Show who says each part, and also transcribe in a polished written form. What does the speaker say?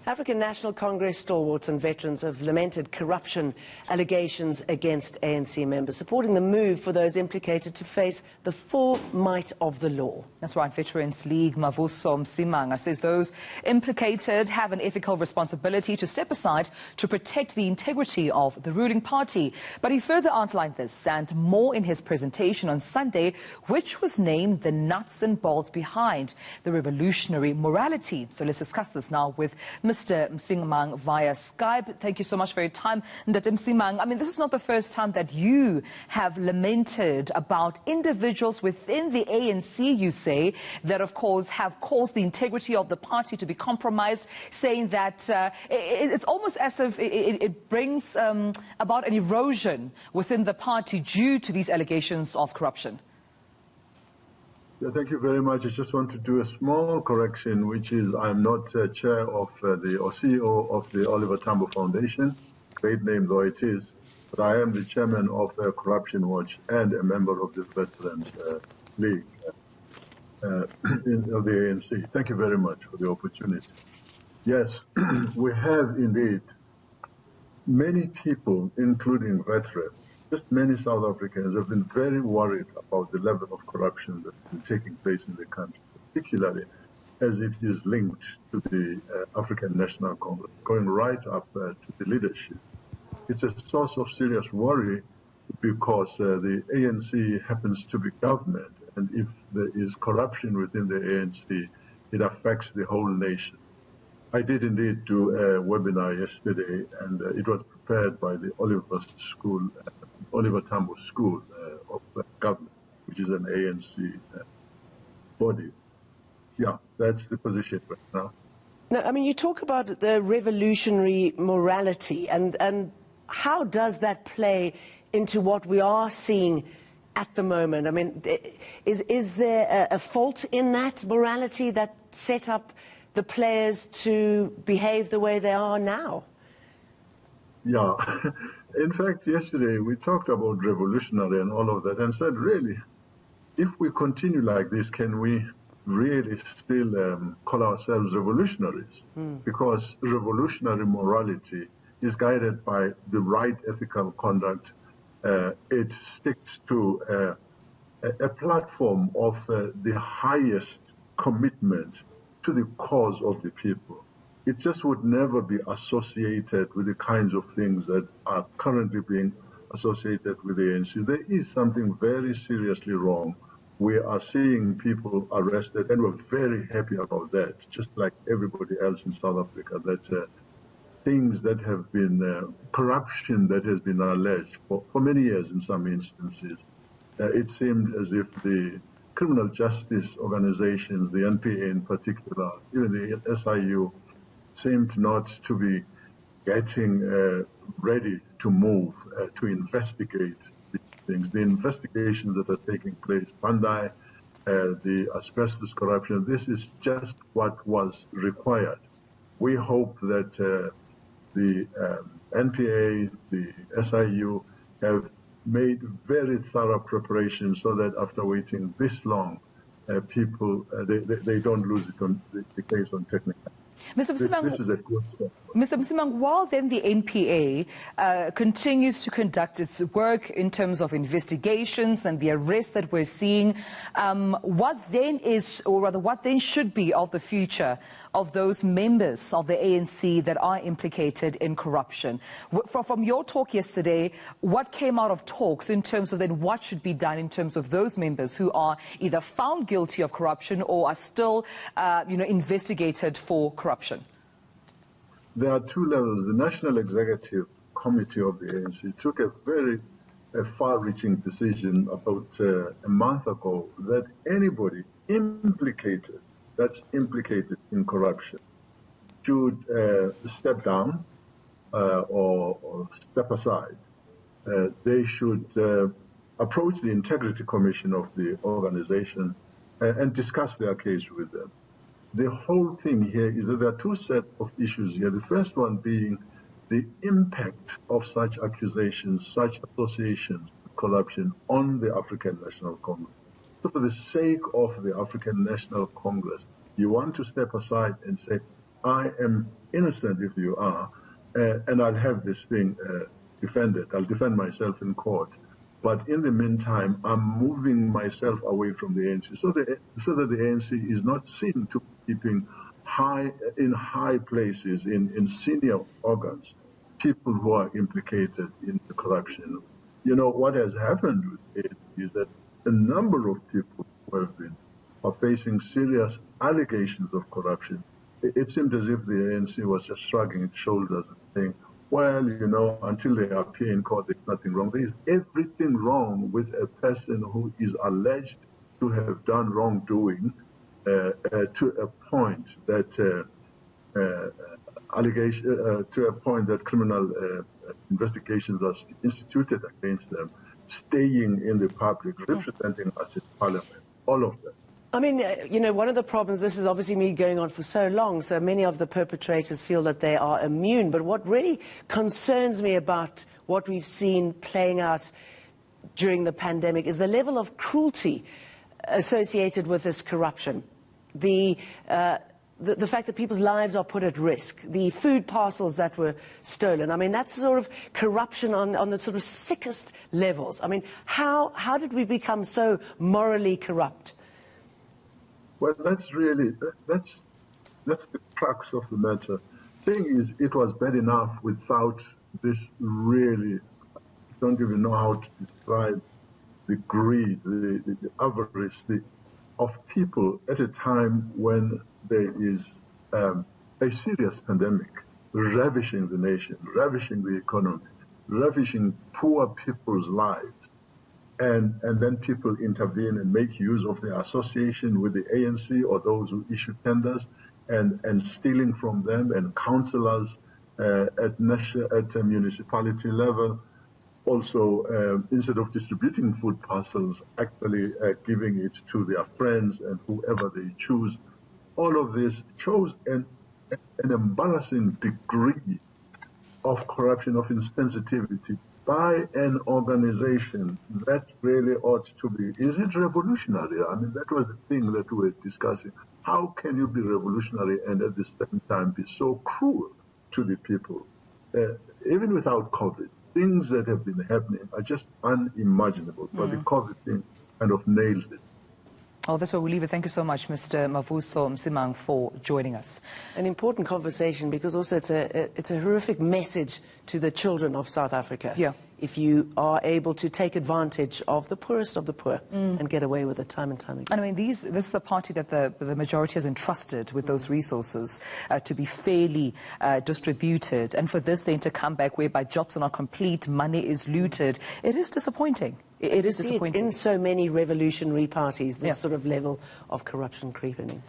Speaker 1: African National Congress stalwarts and veterans have lamented corruption allegations against ANC members, supporting the move for those implicated to face the full might of the law.
Speaker 2: That's right. Veterans League Mavuso Msimang says those implicated have an ethical responsibility to step aside to protect the integrity of the ruling party. But he further outlined this and more in his presentation on Sunday, which was named the nuts and bolts behind the revolutionary morality. So let's discuss this now with Mr. Msimang via Skype. Thank you so much for your time, Mr. Msimang. I mean, this is not the first time that you have lamented about individuals within the ANC, you say, that of course have caused the integrity of the party to be compromised, saying that it's almost as if it brings about an erosion within the party due to these allegations of corruption.
Speaker 3: Yeah, thank you very much. I just want to do a small correction, which is I'm not chair of or CEO of the Oliver Tambo Foundation, great name though it is, but I am the chairman of Corruption Watch and a member of the Veterans League of the ANC. Thank you very much for the opportunity. Yes, we have indeed many people, including veterans, just many South Africans have been very worried about the level of corruption that's been taking place in the country, particularly as it is linked to the African National Congress, going right up to the leadership. It's a source of serious worry because the ANC happens to be government, and if there is corruption within the ANC, it affects the whole nation. I did indeed do a webinar yesterday, and it was prepared by the Oliver Tambo School of Government, which is an ANC body. Yeah, that's the position right now.
Speaker 1: Now, I mean, you talk about the revolutionary morality, and how does that play into what we are seeing at the moment? I mean, is there a fault in that morality that set up the players to behave the way they are now?
Speaker 3: Yeah. In fact, yesterday we talked about revolutionary and all of that and said, really, if we continue like this, can we really still call ourselves revolutionaries? Because revolutionary morality is guided by the right ethical conduct. It sticks to a platform of the highest commitment to the cause of the people. It just would never be associated with the kinds of things that are currently being associated with the ANC. There is something very seriously wrong. We are seeing people arrested, and we're very happy about that, just like everybody else in South Africa, that things that have been, corruption that has been alleged for many years in some instances. It seemed as if the criminal justice organizations, the NPA in particular, even the SIU, seemed not to be getting ready to move to investigate these things. The investigations that are taking place, Bandai, the asbestos corruption, this is just what was required. We hope that the NPA, the SIU have made very thorough preparations so that after waiting this long, people, they don't lose it on the case on technical.
Speaker 2: Mr. Msimang,
Speaker 3: this is a good step.
Speaker 2: Mr. Msimang, while then the NPA continues to conduct its work in terms of investigations and the arrests that we're seeing, what then is, or rather what then should be of the future of those members of the ANC that are implicated in corruption? From your talk yesterday, what came out of talks in terms of then what should be done in terms of those members who are either found guilty of corruption or are still, investigated for corruption?
Speaker 3: There are two levels. The National Executive Committee of the ANC took a very far-reaching decision about a month ago that anybody implicated, that's implicated in corruption, should step down or step aside. They should approach the Integrity Commission of the organization and discuss their case with them. The whole thing here is that there are two sets of issues here. The first one being the impact of such accusations, such associations with corruption on the African National Congress. So for the sake of the African National Congress, you want to step aside and say, I am innocent if you are, and I'll have this thing defended. I'll defend myself in court. But in the meantime, I'm moving myself away from the ANC so that the ANC is not seen to be keeping in high places, in senior organs, people who are implicated in the corruption. You know, what has happened with it is that a number of people who are facing serious allegations of corruption. It seemed as if the ANC was just shrugging its shoulders and saying, well, you know, until they appear in court, there's nothing wrong. There is everything wrong with a person who is alleged to have done wrongdoing to a point that to a point that criminal investigations are instituted against them, staying in the public, representing us in Parliament, all of them.
Speaker 1: I mean, you know, one of the problems, this is obviously me going on for so long, so many of the perpetrators feel that they are immune. But what really concerns me about what we've seen playing out during the pandemic is the level of cruelty associated with this corruption. The fact that people's lives are put at risk, the food parcels that were stolen. I mean, that's sort of corruption on the sort of sickest levels. I mean, how did we become so morally corrupt?
Speaker 3: Well, that's the crux of the matter. Thing is, it was bad enough without this really, I don't even know how to describe the greed, the avarice of people at a time when there is a serious pandemic ravishing the nation, ravishing the economy, ravishing poor people's lives. And then people intervene and make use of their association with the ANC or those who issue tenders and stealing from them, and councillors at municipality level also, instead of distributing food parcels, actually giving it to their friends and whoever they choose. All of this shows an embarrassing degree of corruption, of insensitivity by an organization that really ought to be. Is it revolutionary? I mean, that was the thing that we were discussing. How can you be revolutionary and at the same time be so cruel to the people? Even without COVID, things that have been happening are just unimaginable. But the COVID thing kind of nailed it.
Speaker 2: Oh, that's where we'll leave it. Thank you so much, Mr. Mavuso Msimang, for joining us.
Speaker 1: An important conversation, because also it's a horrific message to the children of South Africa.
Speaker 2: Yeah.
Speaker 1: If you are able to take advantage of the poorest of the poor and get away with it time and time again.
Speaker 2: And I mean, this is the party that the majority has entrusted with those resources to be fairly distributed. And for this then to come back whereby jobs are not complete, money is looted, it is disappointing. It is disappointing.
Speaker 1: In so many revolutionary parties, this sort of level of corruption creeping in.